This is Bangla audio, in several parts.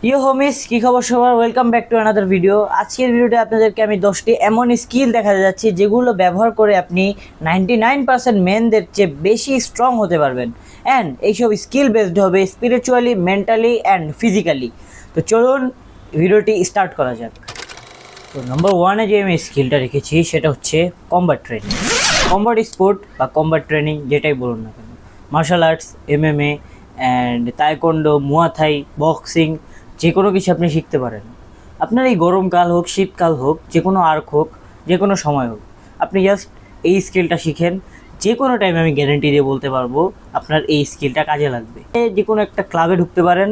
ইয়ো হোমিস, কি খবর সবার? Welcome back to another video. আজকের ভিডিওতে আপনাদেরকে আমি 10টি এমন স্কিল দেখাতে যাচ্ছি যেগুলো ব্যবহার করে আপনি 99% মেনদের চেয়ে বেশি স্ট্রং হতে পারবেন। অ্যান্ড এইসব স্কিল বেসড হবে স্পিরিচুয়ালি, মেন্টালি অ্যান্ড ফিজিক্যালি। তো চলুন ভিডিওটি স্টার্ট করা যাক। তো নাম্বার ওয়ানে যে আমি স্কিলটা রেখেছি সেটা হচ্ছে কম্ব্যাট ট্রেনিং। কম্ব্যাট স্পোর্ট বা কম্ব্যাট ট্রেনিং যেটাই বলুন না কেন, martial arts, MMA and taekwondo, muay thai, boxing, যে কোনো কিছু আপনি শিখতে পারেন। আপনার এই গরমকাল হোক, শীতকাল হোক, যে কোনো আর্ক হোক, যে কোনো সময় হোক, আপনি জাস্ট এই স্কিলটা শিখেন, যে কোনো টাইমে আমি গ্যারেন্টি দিয়ে বলতে পারবো আপনার এই স্কিলটা কাজে লাগবে। যে কোনো একটা ক্লাবে ঢুকতে পারেন,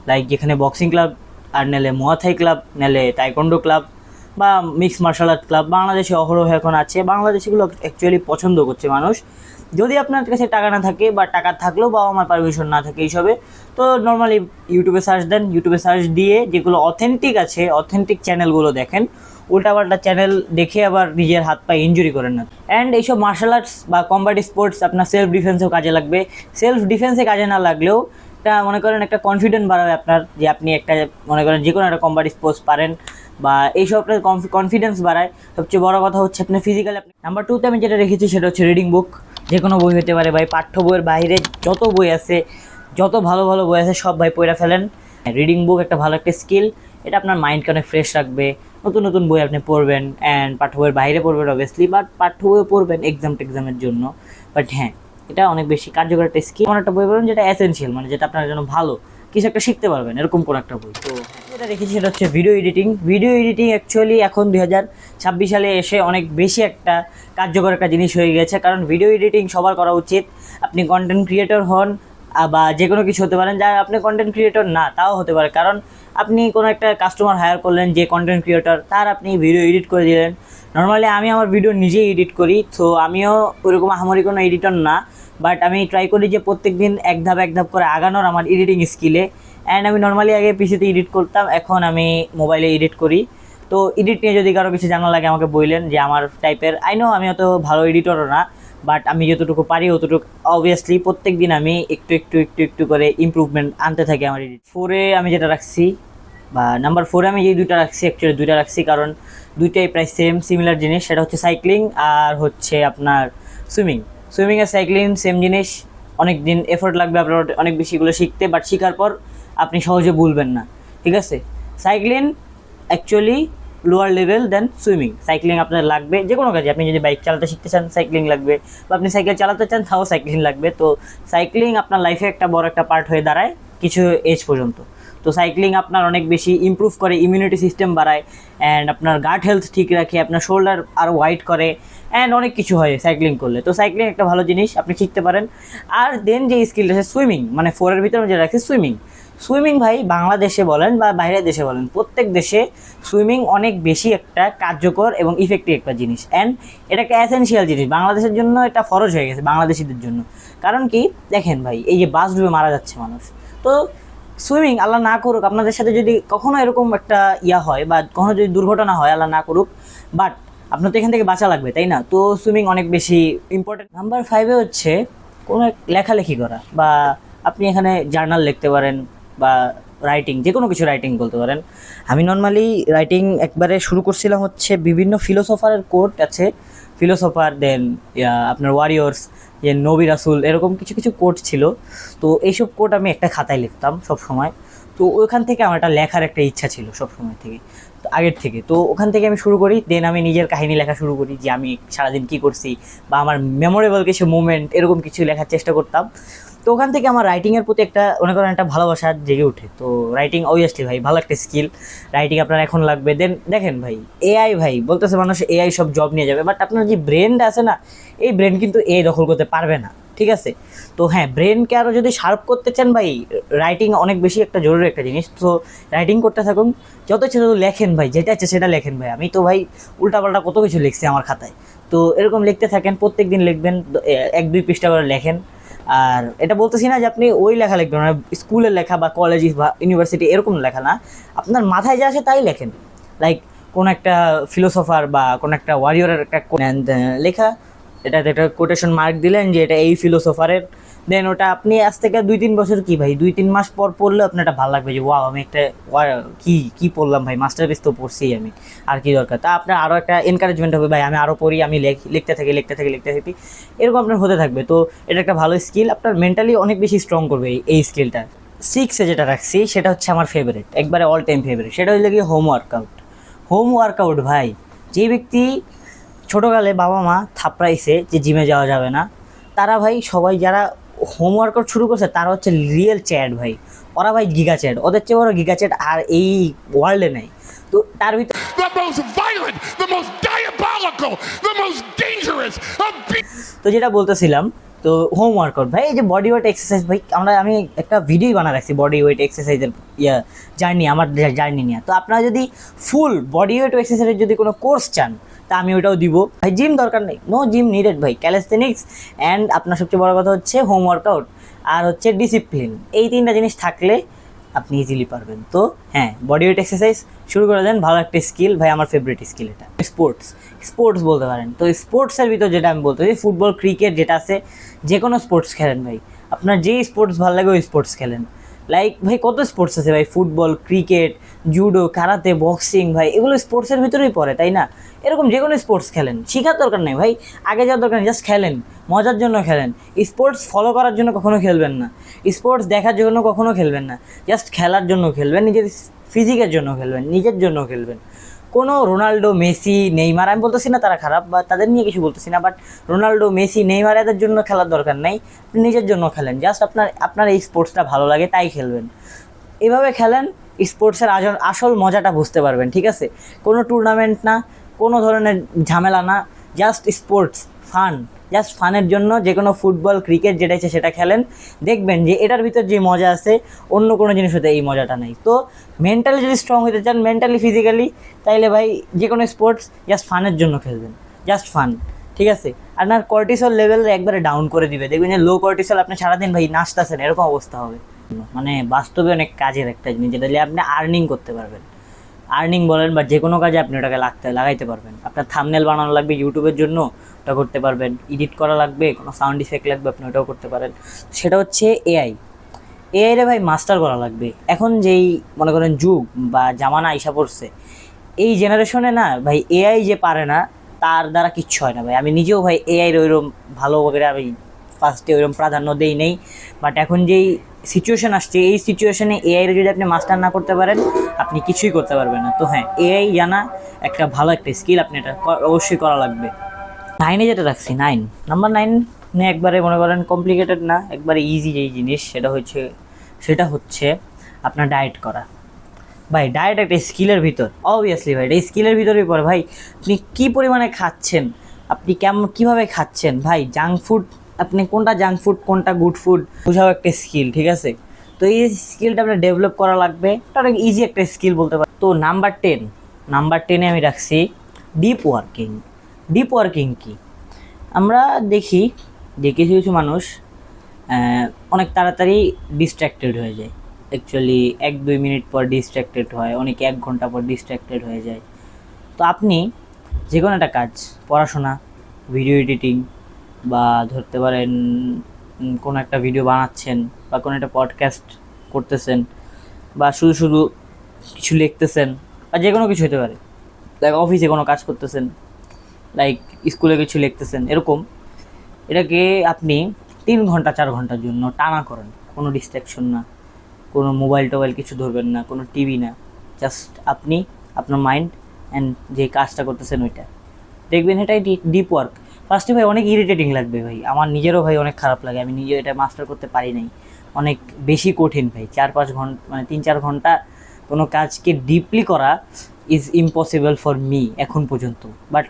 লাইক যেখানে বক্সিং ক্লাব, আর নাহলে মুয়াথাই ক্লাব, নাহলে তাইকোন্ডো ক্লাব বা মিক্স মার্শাল আর্ট ক্লাব। বাংলাদেশে অহরহ এখন আছে, বাংলাদেশিগুলো অ্যাকচুয়ালি পছন্দ করছে মানুষ। যদি আপনার কাছে টাকা না থাকে বা টাকা থাকলেও বাবা মার পারমিশন না থাকে এইসবে, তো নর্মালি ইউটিউবে সার্চ দেন। ইউটিউবে সার্চ দিয়ে যেগুলো অথেন্টিক আছে, অথেন্টিক চ্যানেলগুলো দেখেন। উল্টাপাল্টা চ্যানেল দেখে আবার নিজের হাত পায়ে ইনজুরি করেন না। অ্যান্ড এইসব মার্শাল আর্টস বা কম্ব্যাট স্পোর্টস আপনার সেলফ ডিফেন্সেও কাজে লাগবে। সেলফ ডিফেন্সে কাজে না লাগলেও একটা মনে করেন একটা কনফিডেন্ট বাড়াবে আপনার, যে আপনি একটা মনে করেন যে কোনো একটা কম্ব্যাট স্পোর্টস পারেন, বা এইসব আপনার কনফিডেন্স বাড়ায়। সবচেয়ে বড় কথা হচ্ছে আপনি ফিজিক্যালি। নাম্বার টুতে আমি যেটা রেখেছি সেটা হচ্ছে রিডিং বুক। যে কোনো বই হতে পারে ভাই, পাঠ্য বইয়ের বাইরে যত বই আছে, যত ভালো ভালো বই আছে সব ভাই পড়ে ফেলেন। রিডিং বুক একটা ভালো একটা স্কিল, এটা আপনার মাইন্ডকে অনেক ফ্রেশ রাখবে। নতুন নতুন বই আপনি পড়বেন, অ্যান্ড পাঠ্য বইয়ের বাইরে পড়বেন অবভিয়াসলি, বাট পাঠ্য বইও পড়বেন এক্সামের জন্য। বাট হ্যাঁ, এটা অনেক বেশি কার্যকর একটা স্কিল। এমন একটা বই পড়বেন যেটা এসেনশিয়াল, মানে যেটা আপনার জন্য ভালো, কিছু একটা শিখতে পারবেন, এরকম কোনো একটা বই। তো যেটা রেখেছি সেটা হচ্ছে video editing. Video editing actually এখন 2026 সালে এসে অনেক বেশি একটা কার্যকর একটা জিনিস হয়ে গেছে, কারণ ভিডিও এডিটিং সবার করা উচিত। আপনি কন্টেন্ট ক্রিয়েটর হন বা যে কোনো কিছু হতে পারেন, যা আপনি কন্টেন্ট ক্রিয়েটর না তাও হতে পারে, কারণ আপনি কোনো একটা কাস্টমার হায়ার করলেন যে কন্টেন্ট ক্রিয়েটর, তার আপনি ভিডিও এডিট করে দিলেন। নর্মালি আমি আমার ভিডিও নিজেই এডিট করি, তো আমিও ওইরকম আহামরি কোনো এডিটর না, বাট আমি ট্রাই করি যে প্রত্যেক দিন এক ধাপ করে আগানোর আমার এডিটিং স্কিলে। অ্যান্ড আমি নর্মালি আগে পিসিতে এডিট করতাম, এখন আমি মোবাইলে এডিট করি। তো এডিট নিয়ে যদি কারো কিছু জানা লাগে আমাকে বললেন, যে আমার টাইপের আমি অত ভালো এডিটরও না, বাট আমি যতটুকু পারি অতটুকু অবভিয়াসলি প্রত্যেক দিন আমি একটু করে ইমপ্রুভমেন্ট আনতে থাকি আমার এডিট। ফোরে আমি যেটা রাখছি, বা নাম্বার ফোরে আমি যে দুইটা রাখছি, অ্যাকচুয়ালি দুইটা রাখছি কারণ দুইটাই প্রায় সিমিলার জিনিস। সেটা হচ্ছে সাইক্লিং আর হচ্ছে আপনার সুইমিং। সুইমিং আর সাইক্লিং সেম জিনিস। অনেক দিন এফোর্ট লাগবে আপনার অনেক বেশিগুলো শিখতে, বাট শেখার পর আপনি সহজে ভুলবেন না, ঠিক আছে? Cycling actually lower level than swimming. Cycling আপনার লাগবে যে কোনো কাজে। আপনি যদি বাইক চালাতে শিখতে চান সাইক্লিং লাগবে, বা আপনি সাইকেল চালাতে চান তাও সাইক্লিং লাগবে। তো সাইক্লিং আপনার লাইফে একটা বড় একটা পার্ট হয়ে দাঁড়ায় কিছু এজ পর্যন্ত। তো সাইক্লিং আপনার অনেক বেশি ইমপ্রুভ করে, ইমিউনিটি সিস্টেম বাড়ায়, অ্যান্ড আপনার গাট হেলথ ঠিক রাখে, আপনার শোল্ডার আরও ওয়াইড করে, অ্যান্ড অনেক কিছু হয় সাইক্লিং করলে। তো সাইক্লিং একটা ভালো জিনিস, আপনি শিখতে পারেন। আর দেন যে স্কিলটা আছে সুইমিং, মানে ফোরের ভিতরে যে রাখছি সুইমিং। সুইমিং ভাই বাংলাদেশে বলেন বা বাইরের দেশে বলেন, প্রত্যেক দেশে সুইমিং অনেক বেশি একটা কার্যকর এবং ইফেক্টিভ একটা জিনিস, অ্যান্ড এটা একটা এসেনশিয়াল জিনিস। বাংলাদেশের জন্য এটা ফরজ হয়ে গেছে বাংলাদেশিদের জন্য। কারণ কি দেখেন ভাই, এই যে বাস ডুবে মারা যাচ্ছে মানুষ, তো সুইমিং আল্লাহ না করুক আপনাদের সাথে যদি কখনো এরকম একটা হয়, বা কখনো যদি দুর্ঘটনা হয়, আল্লাহ না করুক, বাট আপনার তো এখান থেকে বাঁচা লাগবে, তাই না? তো সুইমিং অনেক বেশি ইম্পর্টেন্ট। নাম্বার ফাইভে হচ্ছে কোনো লেখালেখি করা, বা আপনি এখানে জার্নাল লিখতে পারেন, বা রাইটিং, যে কোনো কিছু রাইটিং বলতে পারেন। আমি নর্মালি রাইটিং একবারে শুরু করছিলাম হচ্ছে বিভিন্ন ফিলোসফারের কোট আছে, ফিলোসফার, দেন আপনার ওয়ারিয়র্স, যে নবী রাসুল, এরকম কিছু কিছু কোট ছিল। তো এইসব কোট আমি একটা খাতায় লিখতাম সব সময়। তো ওইখান থেকে আমার একটা লেখার একটা ইচ্ছা ছিল সব সময় থেকে, তো আগের থেকে। তো ওখান থেকে আমি শুরু করি, দেন আমি নিজের কাহিনী লেখা শুরু করি, যে আমি সারাদিন কী করছি, বা আমার মেমোরেবল কিছু মুমেন্ট, এরকম কিছু লেখার চেষ্টা করতাম। তো ওখান থেকে আমার রাইটিংয়ের প্রতি একটা মনে করেন একটা ভালোবাসা জেগে ওঠে। তো রাইটিং অবভিয়াসলি ভাই ভালো একটা স্কিল, রাইটিং আপনার এখন লাগবে। দেন দেখেন ভাই, এআই ভাই বলতেছে মানুষ এআই সব জব নিয়ে যাবে, বাট আপনার যে ব্রেনটা আছে না, এই ব্রেন কিন্তু এআই দখল করতে পারবে না, ঠিক আছে? তো হ্যাঁ, ব্রেনকে আরও যদি শার্প করতে চান ভাই, রাইটিং অনেক বেশি একটা জরুরি একটা জিনিস। তো রাইটিং করতে থাকুন, যত ইচ্ছে তত লেখেন ভাই, যেটা ইচ্ছে সেটা লেখেন ভাই। আমি তো ভাই উল্টাপাল্টা কত কিছু লিখছি আমার খাতায়। তো এরকম লিখতে থাকেন, প্রত্যেক দিন লিখবেন, 1-2 পৃষ্ঠা করে লেখেন। আর এটা বলতেছি না যে আপনি ওই লেখা লিখবেন, মানে স্কুলের লেখা বা কলেজ বা ইউনিভার্সিটি এরকম লেখা না, আপনার মাথায় যা আসে তাই লেখেন। লাইক কোনো একটা ফিলোসফার বা কোনো একটা ওয়ারিয়রের একটা লেখা, এটাতে একটা কোটেশন মার্ক দিলেন যে এটা এই ফিলোসফারের, দেন ওটা আপনি আজ থেকে 2-3 বছর কি ভাই 2-3 মাস পর পড়লে আপনার এটা ভালো লাগবে যে ওয়াও আমি একটা কি পড়লাম ভাই, মাস্টারপিস তো পড়ছি আমি, আর কি দরকার। তা আপনার আরও একটা এনকারেজমেন্ট হবে ভাই আমি আরও পড়ি, আমি লিখতে থাকি এরকম আপনার হতে থাকবে। তো এটা একটা ভালো স্কিল, আপনার মেন্টালি অনেক বেশি স্ট্রং করবে এই স্কিলটা। 6-এ যেটা রাখছি সেটা হচ্ছে আমার ফেভারিট, একবারে অল টাইম ফেভারিট, সেটা হলো কি হোম ওয়ার্কআউট ভাই। যে ব্যক্তি ছোটোকালে বাবা মা থাপড়াইছে যে জিমে যাওয়া যাবে না, তারা ভাই সবাই যারা হোম ওয়ার্কআউট শুরু করছে তারা হচ্ছে রিয়েল চ্যাট ভাই। ওরা ভাই গিগা চ্যাট, ওদের চেয়ে বড় গিগা চ্যাট আর এই ওয়ার্ল্ডে নেই। তো তার ভিতরে তো যেটা বলতেছিলাম, তো হোম ওয়ার্কআউট ভাই, এই যে বডি ওয়েট এক্সারসাইজ ভাই, আমি একটা ভিডিও বানা রাখছি বডি ওয়েট এক্সারসাইজের জার্নি, আমার জার্নি নিয়ে। তো আপনারা যদি ফুল বডি ওয়েট এক্সারসাইজের যদি কোনো কোর্স চান তা আমি ওটাও দিব ভাই। জিম দরকার নেই, নো জিম নিডেড ভাই, ক্যালিস্থেনিক্স অ্যান্ড আপনার সবচেয়ে বড় কথা হচ্ছে হোম ওয়ার্কআউট আর হচ্ছে ডিসিপ্লিন, এই 3টা জিনিস থাকলে আপনি ইজিলি পারবেন। তো হ্যাঁ, বডি ওয়েট এক্সারসাইজ শুরু করে দেন, ভালো একটা স্কিল ভাই, আমার ফেভারিট স্কিল এটা। স্পোর্টস বলতে পারেন। তো স্পোর্টসের ভিতর যেটা আমি বলতে চাই, ফুটবল ক্রিকেট যেটা আছে, যে কোনো স্পোর্টস খেলেন ভাই, আপনার যেই স্পোর্টস ভালো লাগে ওই স্পোর্টস খেলেন। লাইক ভাই কত স্পোর্টস আছে ভাই, football, cricket, judo, karate, boxing ভাই, এগুলো স্পোর্টসের ভিতরেই পড়ে, তাই না? এরকম যে কোনো স্পোর্টস খেলেন, শেখার দরকার নেই ভাই, আগে যাওয়ার দরকার নেই, জাস্ট খেলেন, মজার জন্য খেলেন। স্পোর্টস ফলো করার জন্য কখনো খেলবেন না, স্পোর্টস দেখার জন্য কখনো খেলবেন না, জাস্ট খেলার জন্য খেলবেন, নিজের ফিজিকের জন্য খেলবেন, নিজের জন্য খেলবেন। কোনো রোনাল্ডো, মেসি, নেইমার, আমি বলতেছি না তারা খারাপ বা তাদের নিয়ে কিছু বলতেছি না, বাট রোনাল্ডো, মেসি, নেইমার এদের জন্য খেলার দরকার নেই, নিজের জন্য খেলেন। জাস্ট আপনার এই স্পোর্টসটা ভালো লাগে তাই খেলবেন, এভাবে খেলেন, স্পোর্টসের আসল মজাটা বুঝতে পারবেন। ঠিক আছে, কোনো টুর্নামেন্ট না, কোনো ধরনের ঝামেলা না, জাস্ট স্পোর্টস জাস্ট ফানের জন্য যে কোনো ফুটবল, ক্রিকেট যেটা ইচ্ছে সেটা খেলেন, দেখবেন যে এটার ভিতর যে মজা আছে অন্য কোনো জিনিস হতে এই মজাটা নেই। তো মেন্টালি যদি স্ট্রং হতে চান, মেন্টালি ফিজিক্যালি, তাইলে ভাই যে কোনো স্পোর্টস জাস্ট ফানের জন্য খেলবেন, জাস্ট ফান। ঠিক আছে, আপনার কর্টিসল লেভেল একবারে ডাউন করে দিবে, দেখবেন যে লো কর্টিসল আপনি সারাদিন ভাই নাচতেছেন, এরকম অবস্থা হবে। মানে বাস্তবে অনেক কাজের একটা জিনিস, যেটা দিয়ে আপনি আর্নিং করতে পারবেন, আর্নিং বলেন বা যে কোনো কাজে আপনি ওটাকে লাগাইতে পারবেন। আপনার থাম্বনেল বানানো লাগবে ইউটিউবের জন্য, ওটা করতে পারবেন। এডিট করা লাগবে, কোনো সাউন্ড ইফেক্ট লাগবে, আপনি ওটাও করতে পারেন। সেটা হচ্ছে এআইরে ভাই মাস্টার করা লাগবে। এখন যেই মনে করেন যুগ বা জামানা আইসা পড়ছে, এই জেনারেশনে না ভাই এআই যে পারে না তার দ্বারা কিচ্ছু হয় না ভাই। আমি নিজেও ভাই এআইয়ের ওইরকম ভালোভাবে আমি ফার্স্টে ওইরকম প্রাধান্য দেই নেই, বাট এখন যেই সিচুয়েশান আসছে, এই সিচুয়েশানে এআইয়ের যদি আপনি মাস্টার না করতে পারেন আপনি কিছুই করতে পারবেন না। তো হ্যাঁ, এআই জানা একটা ভালো একটা স্কিল, আপনি এটা অবশ্যই করা লাগবে। 9-এ যেটা রাখছি, নাম্বার 9 নিয়ে একবারে মনে করেন কমপ্লিকেটেড না, একবারে ইজি যেই জিনিস সেটা হচ্ছে আপনার ডায়েট করা। ভাই ডায়েট একটা স্কিলের ভিতর, অবভিয়াসলি ভাই এটা স্কিলের ভিতরেই পড়ে ভাই। আপনি কী পরিমাণে খাচ্ছেন, আপনি কীভাবে খাচ্ছেন ভাই, জাঙ্ক ফুড, আপনি কোনটা জাঙ্ক ফুড কোনটা গুড ফুড বোঝাও একটা স্কিল। ঠিক আছে, তো এই স্কিলটা আপনার ডেভেলপ করা লাগবে, এটা অনেক ইজি একটা স্কিল বলতে পারি। তো নাম্বার 10-এ আমি রাখছি ডিপ ওয়ার্কিং কি? আমরা দেখি যে কিছু কিছু মানুষ অনেক তাড়াতাড়ি ডিস্ট্র্যাক্টেড হয়ে যায়, অ্যাকচুয়ালি 1-2 মিনিট পর ডিস্ট্র্যাক্টেড হয়, অনেকে 1 ঘন্টা পর ডিস্ট্র্যাক্টেড হয়ে যায়। তো আপনি যে কোনো একটা কাজ, পড়াশোনা, ভিডিও এডিটিং, বা ধরতে পারেন কোনো একটা ভিডিও বানাচ্ছেন, বা কোনো একটা পডকাস্ট করতেছেন, বা শুধু কিছু লিখতেছেন, বা যে কোনো কিছু হতে পারে, লাইক অফিসে কোনো কাজ করতেছেন, লাইক স্কুলে কিছু লিখতেছেন, এরকম এটাকে আপনি 3 ঘন্টা 4 ঘন্টার জন্য টানা করেন, কোনো ডিস্ট্র্যাকশন না, কোনো মোবাইল কিছু ধরবেন না, কোনো টিভি না, জাস্ট আপনি আপনার মাইন্ড অ্যান্ড যে কাজটা করতেছেন ওইটা, দেখবেন এটাই ডিপ ওয়ার্ক। ফার্স্টে ভাই অনেক ইরিটেটিং লাগবে ভাই, আমার নিজেরও ভাই অনেক খারাপ লাগে, আমি নিজে এটা মাস্টার করতে পারি নাই, অনেক বেশি কঠিন ভাই। 4-5 ঘন্টা মানে 3-4 ঘন্টা কোনো কাজকে ডিপলি করা ইজ ইম্পসিবল ফর মি এখন পর্যন্ত, but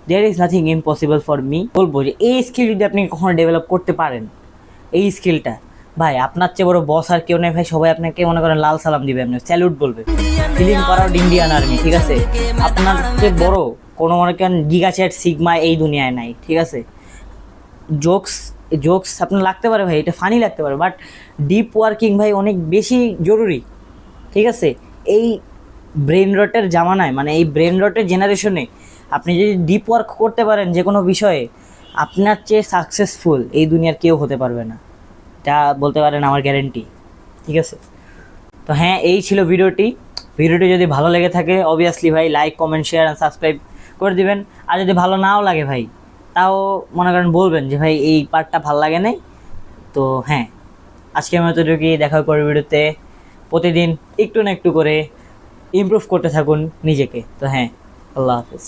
there is nothing impossible for me. বলবো যে এই স্কিল যদি আপনি কখনো ডেভেলপ করতে পারেন, এই স্কিলটা ভাই আপনার চেয়ে বড় বস আর কেউ নেই ভাই, সবাই আপনাকে মনে করেন লাল সালাম দিবে, আপনি স্যালুট বলবে, ফিলিং প্রাউড ইন্ডিয়ান আর্মি। ঠিক আছে, আপনার চেয়ে বড় কোনো মনে করেন গিগা চ্যাট সিগমা এই দুনিয়ায় নাই। ঠিক আছে, জোকস আপনার লাগতে পারে ভাই, এটা ফানি লাগতে পারে, বাট ডিপ ওয়ার্কিং ভাই অনেক বেশি জরুরি। ঠিক আছে, এই ব্রেন রটের জামানায়, মানে এই ব্রেন রটের জেনারেশনে আপনি যদি ডিপ ওয়ার্ক করতে পারেন যে কোনো বিষয়ে, আপনার চেয়ে সাকসেসফুল এই দুনিয়ার কেউ হতে পারবে না। এটা বলতে পারেন আমার গ্যারেন্টি। ঠিক আছে, তো হ্যাঁ এই ছিল ভিডিওটি। ভিডিওটি যদি ভালো লেগে থাকে অবভিয়াসলি ভাই like comment share and subscribe করে দিবেন। আর যদি ভালো নাও লাগে ভাই, তাও মনে করেন বলবেন যে ভাই এই পার্টটা ভালো লাগে নাই। তো হ্যাঁ, আজকের মতো কি দেখা করে ভিডিওতে। প্রতিদিন একটু না একটু করে ইমপ্রুভ করতে থাকুন নিজেকে। তো হ্যাঁ, আল্লাহ হাফেজ।